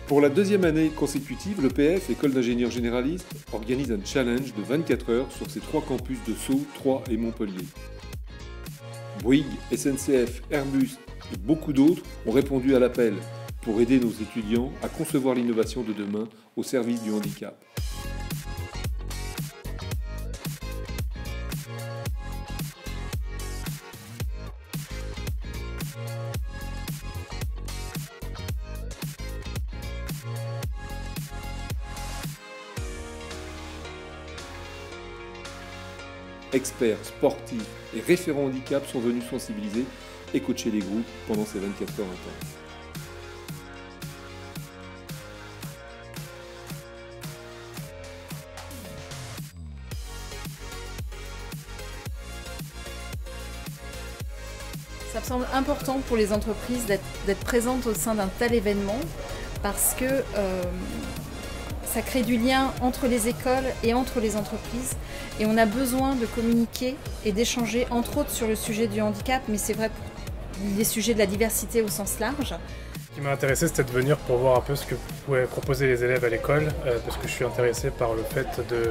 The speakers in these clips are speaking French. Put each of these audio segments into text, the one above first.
Pour la deuxième année consécutive, l'EPF, École d'ingénieurs généralistes, organise un challenge de 24 heures sur ses 3 campus de Sceaux, Troyes et Montpellier. Bouygues, SNCF, Airbus et beaucoup d'autres ont répondu à l'appel pour aider nos étudiants à concevoir l'innovation de demain au service du handicap. Experts, sportifs et référents handicap sont venus sensibiliser et coacher les groupes pendant ces 24 heures intenses. Ça me semble important pour les entreprises d'être présentes au sein d'un tel événement parce que ça crée du lien entre les écoles et entre les entreprises et on a besoin de communiquer et d'échanger entre autres sur le sujet du handicap, mais c'est vrai pour les sujets de la diversité au sens large. Ce qui m'a intéressé, c'était de venir pour voir un peu ce que pouvaient proposer les élèves à l'école, parce que je suis intéressé par le fait de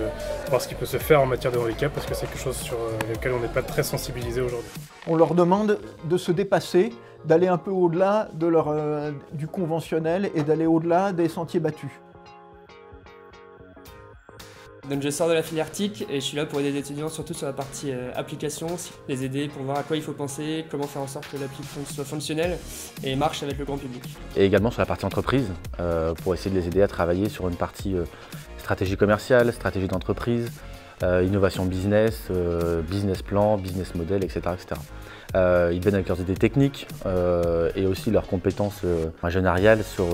voir ce qui peut se faire en matière de handicap, parce que c'est quelque chose sur lequel on n'est pas très sensibilisé aujourd'hui. On leur demande de se dépasser, d'aller un peu au-delà du conventionnel et d'aller au-delà des sentiers battus. Donc je sors de la filière TIC et je suis là pour aider les étudiants surtout sur la partie application, les aider pour voir à quoi il faut penser, comment faire en sorte que l'appli soit fonctionnelle et marche avec le grand public. Et également sur la partie entreprise, pour essayer de les aider à travailler sur une partie stratégie commerciale, stratégie d'entreprise, innovation business, business plan, business model, etc. etc. Ils viennent avec leurs idées techniques et aussi leurs compétences ingénieriales sur,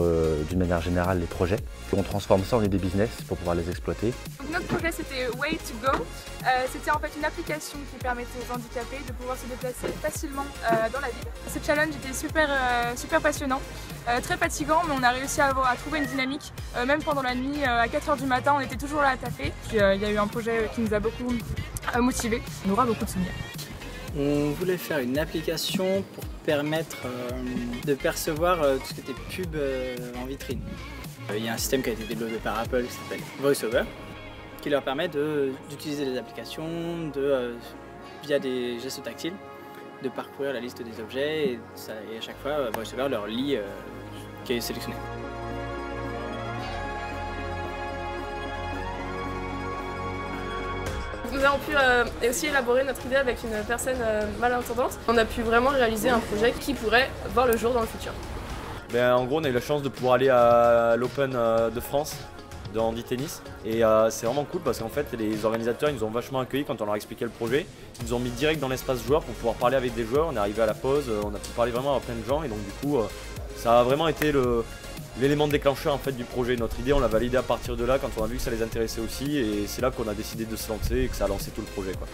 d'une manière générale, les projets. On transforme ça en idées business pour pouvoir les exploiter. Donc notre projet c'était Way to Go. C'était en fait une application qui permettait aux handicapés de pouvoir se déplacer facilement dans la ville. Ce challenge était super passionnant, très fatigant, mais on a réussi à trouver une dynamique. Même pendant la nuit, à 4 h du matin, on était toujours là à taper. Puis il y a eu un projet qui nous a beaucoup motivés. On aura beaucoup de souvenirs. On voulait faire une application pour permettre de percevoir tout ce qui était pub en vitrine. Il y a un système qui a été développé par Apple qui s'appelle VoiceOver, qui leur permet d'utiliser les applications, via des gestes tactiles, de parcourir la liste des objets et à chaque fois VoiceOver leur lit qui est sélectionné. Nous avons pu aussi élaborer notre idée avec une personne malentendante. On a pu vraiment réaliser un projet qui pourrait voir le jour dans le futur. En gros, on a eu la chance de pouvoir aller à l'Open de France de handi tennis et c'est vraiment cool parce qu'en fait les organisateurs ils nous ont vachement accueillis quand on leur a expliqué le projet. Ils nous ont mis direct dans l'espace joueur pour pouvoir parler avec des joueurs. On est arrivé à la pause, on a pu parler vraiment à plein de gens et donc du coup ça a vraiment été l'élément déclencheur en fait du projet. Notre idée on l'a validée à partir de là quand on a vu que ça les intéressait aussi et c'est là qu'on a décidé de se lancer et que ça a lancé tout le projet, quoi.